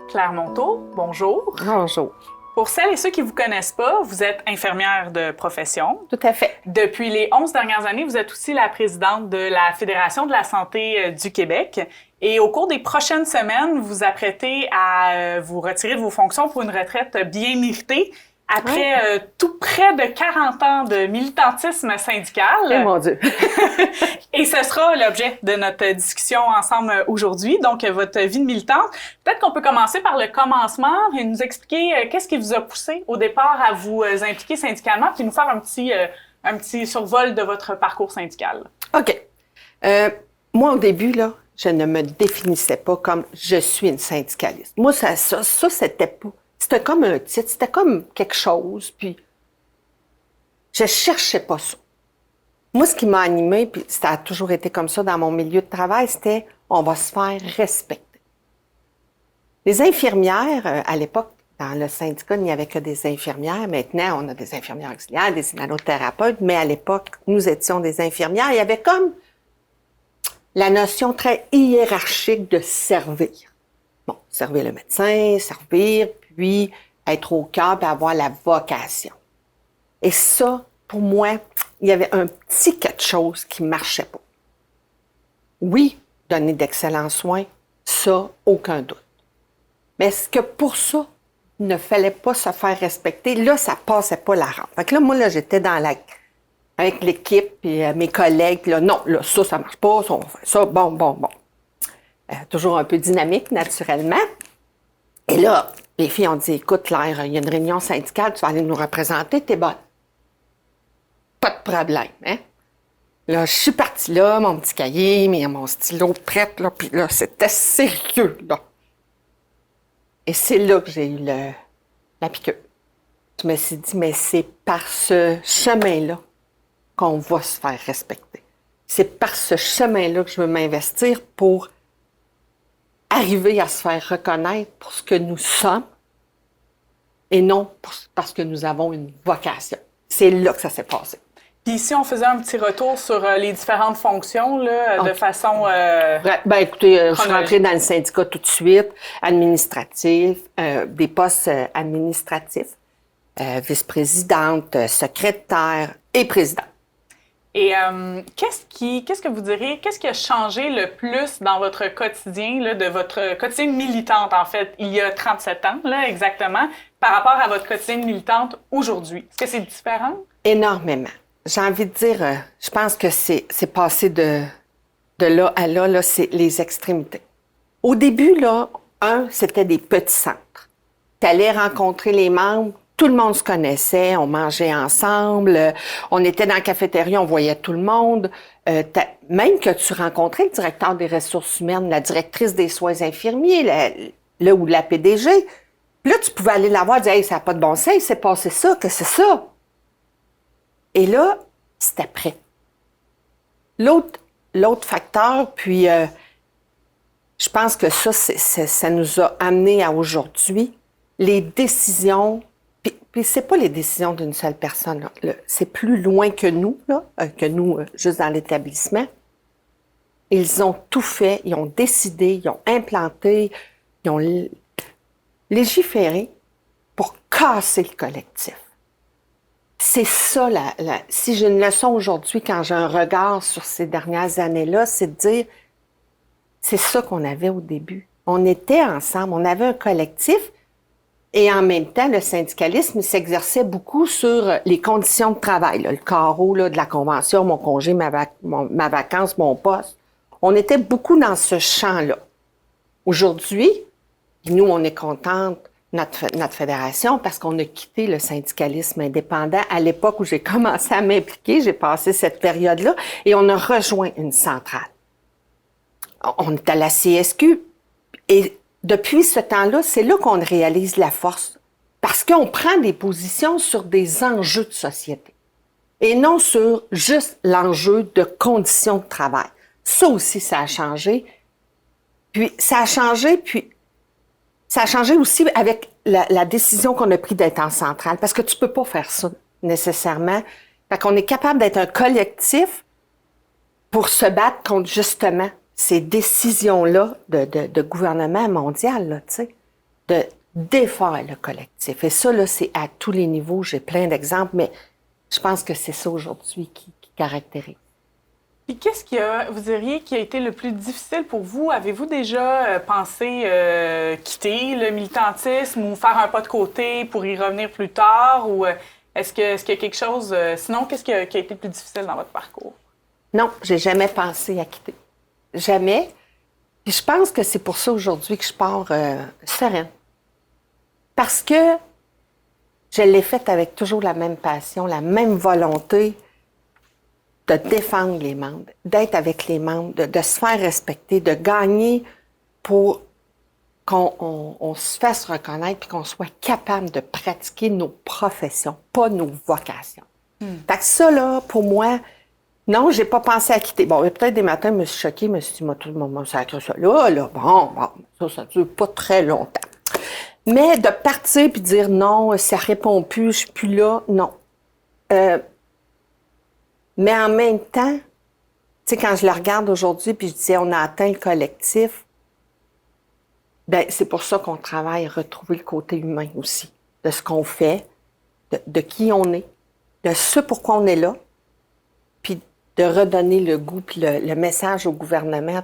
Claire Monteau, bonjour. Bonjour. Pour celles et ceux qui ne vous connaissent pas, vous êtes infirmière de profession. Tout à fait. Depuis les 11 dernières années, vous êtes aussi la présidente de la Fédération de la santé du Québec. Et au cours des prochaines semaines, vous vous apprêtez à vous retirer de vos fonctions pour une retraite bien méritée. Après tout près de 40 ans de militantisme syndical. Oh mon Dieu! Et ce sera l'objet de notre discussion ensemble aujourd'hui, donc votre vie de militante. Peut-être qu'on peut commencer par le commencement et nous expliquer qu'est-ce qui vous a poussé au départ à vous impliquer syndicalement, puis nous faire un petit survol de votre parcours syndical. OK. Moi, au début, là, je ne me définissais pas comme « je suis une syndicaliste ». Moi, ça c'était pas... C'était comme un titre, c'était comme quelque chose, puis je cherchais pas ça. Moi, ce qui m'a animée, puis ça a toujours été comme ça dans mon milieu de travail, c'était « on va se faire respecter ». Les infirmières, à l'époque, dans le syndicat, il n'y avait que des infirmières. Maintenant, on a des infirmières auxiliaires, des nanothérapeutes, mais à l'époque, nous étions des infirmières. Il y avait comme la notion très hiérarchique de servir. Bon, servir le médecin, servir, puis être au cœur, puis avoir la vocation. Et ça, pour moi, il y avait un petit quelque chose qui ne marchait pas. Oui, donner d'excellents soins, ça, aucun doute. Mais est-ce que pour ça, il ne fallait pas se faire respecter? Là, ça ne passait pas la rampe. Fait que là, moi, là, j'étais avec l'équipe et mes collègues. Là, non, là, ça ne marche pas, ça, on fait ça, bon. Toujours un peu dynamique, naturellement. Et là, les filles ont dit, écoute, Claire, il y a une réunion syndicale, tu vas aller nous représenter, t'es bonne. Pas de problème, hein? Là, je suis partie là, mon petit cahier, mon stylo prête, là, puis là, c'était sérieux, là. Et c'est là que j'ai eu la piqûre. Je me suis dit, mais c'est par ce chemin-là qu'on va se faire respecter. C'est par ce chemin-là que je veux m'investir pour arriver à se faire reconnaître pour ce que nous sommes et non parce que nous avons une vocation. C'est là que ça s'est passé. Puis si on faisait un petit retour sur les différentes fonctions, là, de façon... Ben écoutez, je suis rentrée dans le syndicat tout de suite, administratif, des postes administratifs, vice-présidente, secrétaire et présidente. Et qu'est-ce que vous diriez, qu'est-ce qui a changé le plus dans votre quotidien, là, de votre quotidien militante, en fait, il y a 37 ans, là, exactement, par rapport à votre quotidien militante aujourd'hui? Est-ce que c'est différent? Énormément. J'ai envie de dire, je pense que c'est passé de là à là, c'est les extrémités. Au début, là, c'était des petits centres. Tu allais rencontrer les membres, tout le monde se connaissait, on mangeait ensemble, on était dans la cafétéria, on voyait tout le monde. Même que tu rencontrais le directeur des ressources humaines, la directrice des soins infirmiers, ou la PDG. Puis là, tu pouvais aller la voir et dire « Hey, ça n'a pas de bon sens, il s'est passé ça, que c'est ça? » Et là, c'était prêt. L'autre facteur, puis je pense que ça nous a amené à aujourd'hui, les décisions. Puis c'est pas les décisions d'une seule personne. Là. C'est plus loin que nous, juste dans l'établissement. Ils ont tout fait, ils ont décidé, ils ont implanté, ils ont légiféré pour casser le collectif. C'est ça, si j'ai une leçon aujourd'hui, quand j'ai un regard sur ces dernières années-là, c'est de dire, c'est ça qu'on avait au début. On était ensemble, on avait un collectif. Et en même temps, le syndicalisme s'exerçait beaucoup sur les conditions de travail, là, le carreau là, de la convention, mon congé, ma vacance, mon poste. On était beaucoup dans ce champ-là. Aujourd'hui, nous, on est contente, notre fédération, parce qu'on a quitté le syndicalisme indépendant. À l'époque où j'ai commencé à m'impliquer, j'ai passé cette période-là, et on a rejoint une centrale. On est à la CSQ, et depuis ce temps-là, c'est là qu'on réalise la force. Parce qu'on prend des positions sur des enjeux de société. Et non sur juste l'enjeu de conditions de travail. Ça aussi, ça a changé. Puis, ça a changé aussi avec la décision qu'on a prise d'être en centrale. Parce que tu peux pas faire ça, nécessairement. Fait qu'on est capable d'être un collectif pour se battre contre, justement, ces décisions-là de gouvernement mondial, là, tu sais. de défaire le collectif. Et ça, là, c'est à tous les niveaux. J'ai plein d'exemples, mais je pense que c'est ça aujourd'hui qui caractérise. Puis qu'est-ce vous diriez, qui a été le plus difficile pour vous? Avez-vous déjà pensé quitter le militantisme ou faire un pas de côté pour y revenir plus tard? Ou est-ce qu'il y a quelque chose... sinon, qu'est-ce qui a été le plus difficile dans votre parcours? Non, j'ai jamais pensé à quitter. Jamais. Puis je pense que c'est pour ça aujourd'hui que je pars sereine. Parce que je l'ai faite avec toujours la même passion, la même volonté de défendre les membres, d'être avec les membres, de se faire respecter, de gagner pour qu'on se fasse reconnaître et qu'on soit capable de pratiquer nos professions, pas nos vocations. Fait que ça, là, pour moi, non, j'ai pas pensé à quitter. Bon, peut-être des matins, je me suis choquée, je me suis dit, moi, tout le monde sacré ça là, bon, ça dure pas très longtemps. Mais de partir puis dire non, ça répond plus, je suis plus là, non. Mais en même temps, tu sais, quand je le regarde aujourd'hui puis je disais, on a atteint le collectif, ben c'est pour ça qu'on travaille à retrouver le côté humain aussi, de ce qu'on fait, de qui on est, de ce pourquoi on est là, puis de redonner le goût puis le message au gouvernement.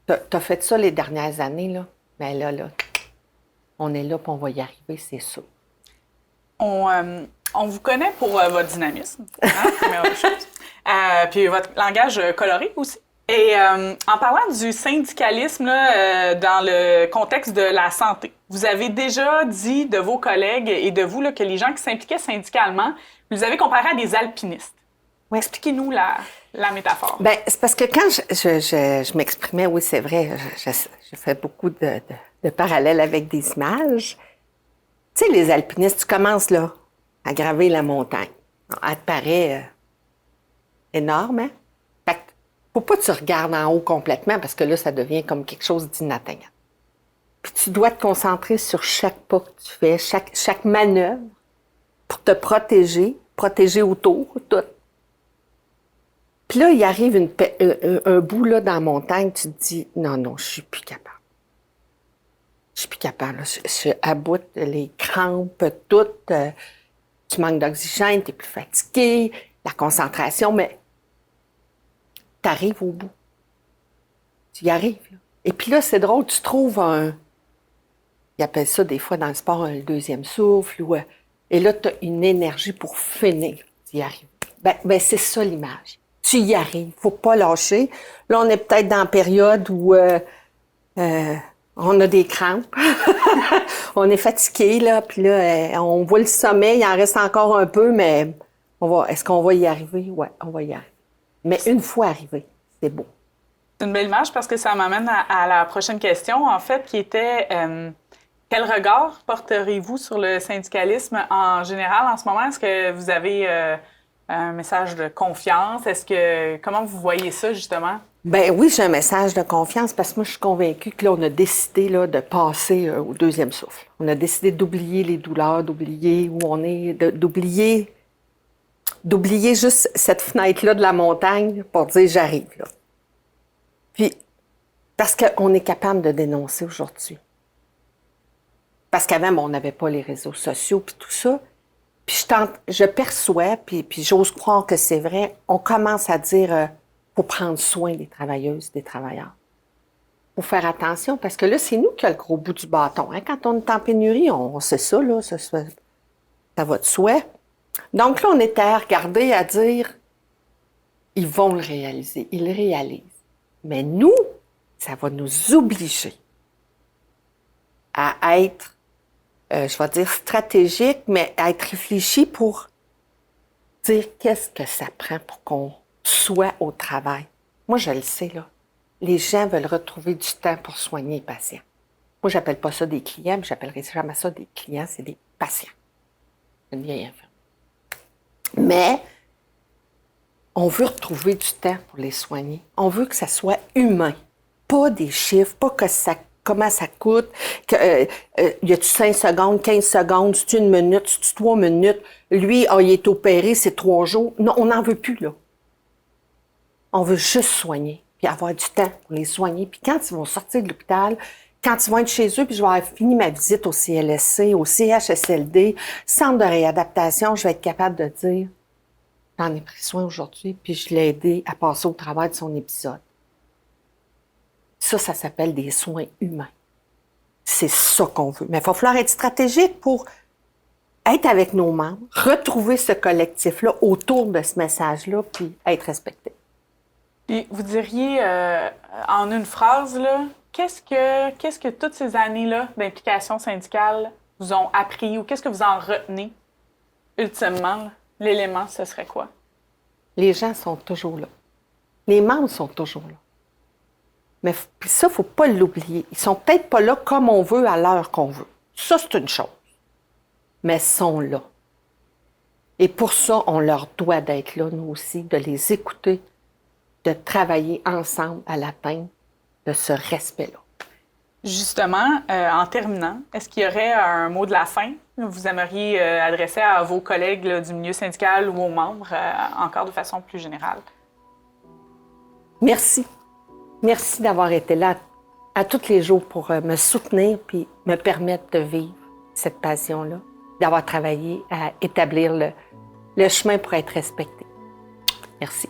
T'as fait ça les dernières années, là, mais là, on est là puis on va y arriver, c'est sûr. On vous connaît pour votre dynamisme, première chose. Puis votre langage coloré aussi. Et en parlant du syndicalisme là, dans le contexte de la santé, vous avez déjà dit de vos collègues et de vous là, que les gens qui s'impliquaient syndicalement, vous les avez comparés à des alpinistes. Ouais. Expliquez-nous la métaphore. Bien, c'est parce que quand je m'exprimais, oui, c'est vrai, je fais beaucoup de parallèles avec des images. Tu sais, les alpinistes, tu commences là, à gravir la montagne. Elle te paraît énorme, hein? Fait que faut pas que tu regardes en haut complètement parce que là, ça devient comme quelque chose d'inatteignable. Puis tu dois te concentrer sur chaque pas que tu fais, chaque manœuvre pour te protéger autour, tout. Puis là, il arrive un bout là, dans la montagne, tu te dis « Non, je suis plus capable. Je suis plus capable. Là. Je suis à bout, les crampes, tout. Tu manques d'oxygène, tu es plus fatigué, la concentration, mais tu arrives au bout. Tu y arrives. Là. Et puis là, c'est drôle, tu trouves ils appellent ça des fois dans le sport un deuxième souffle. Et là, tu as une énergie pour finir. Tu y arrives. Ben c'est ça l'image. Tu y arrives. Faut pas lâcher. Là, on est peut-être dans la période où on a des crampes. On est fatigué, là. Puis là, on voit le sommet. Il en reste encore un peu, mais est-ce qu'on va y arriver? Oui, on va y arriver. Mais une fois arrivé, c'est beau. C'est une belle image parce que ça m'amène à la prochaine question, en fait, qui était quel regard porterez-vous sur le syndicalisme en général en ce moment? Est-ce que vous avez un message de confiance? Comment vous voyez ça, justement? Ben oui, j'ai un message de confiance parce que moi, je suis convaincue que là, on a décidé là, de passer au deuxième souffle. On a décidé d'oublier les douleurs, d'oublier où on est, d'oublier juste cette fenêtre-là de la montagne pour dire « j'arrive ». Là. Puis, parce qu'on est capable de dénoncer aujourd'hui. Parce qu'avant, on n'avait pas les réseaux sociaux puis tout ça. Puis je perçois, puis j'ose croire que c'est vrai, on commence à dire faut prendre soin des travailleuses, des travailleurs. Faut faire attention, parce que là, c'est nous qui avons le gros bout du bâton. Hein? Quand on est en pénurie, on sait ça, là, ça va de soi. Donc là, on était à regarder, à dire ils vont le réaliser, ils le réalisent. Mais nous, ça va nous obliger à être, je vais dire stratégique, mais à être réfléchi pour dire qu'est-ce que ça prend pour qu'on soit au travail. Moi, je le sais, là. Les gens veulent retrouver du temps pour soigner les patients. Moi, j'appelle pas ça des clients, mais j'appellerai jamais ça des clients, c'est des patients. C'est une vieille affaire. Mais on veut retrouver du temps pour les soigner. On veut que ça soit humain. Pas des chiffres, pas que comment ça coûte, y a-tu 5 secondes, 15 secondes, c'est-tu 1 minute, c'est-tu 3 minutes, lui, il est opéré, c'est 3 jours. Non, on n'en veut plus, là. On veut juste soigner, puis avoir du temps pour les soigner. Puis quand ils vont sortir de l'hôpital, quand ils vont être chez eux, puis je vais avoir fini ma visite au CLSC, au CHSLD, centre de réadaptation, je vais être capable de dire, j'en ai pris soin aujourd'hui, puis je l'ai aidé à passer au travers de son épisode. Ça s'appelle des soins humains. C'est ça qu'on veut. Mais il va falloir être stratégique pour être avec nos membres, retrouver ce collectif-là autour de ce message-là, puis être respecté. Et vous diriez, en une phrase, là, qu'est-ce que toutes ces années-là d'implication syndicale vous ont appris ou qu'est-ce que vous en retenez ultimement? Là? L'élément, ce serait quoi? Les gens sont toujours là. Les membres sont toujours là. Mais ça, il ne faut pas l'oublier. Ils sont peut-être pas là comme on veut, à l'heure qu'on veut. Ça, c'est une chose. Mais ils sont là. Et pour ça, on leur doit d'être là, nous aussi, de les écouter, de travailler ensemble à l'atteinte de ce respect-là. Justement, en terminant, est-ce qu'il y aurait un mot de la fin que vous aimeriez adresser à vos collègues là, du milieu syndical ou aux membres, encore de façon plus générale? Merci. Merci d'avoir été là à tous les jours pour me soutenir puis me permettre de vivre cette passion-là, d'avoir travaillé à établir le chemin pour être respecté. Merci.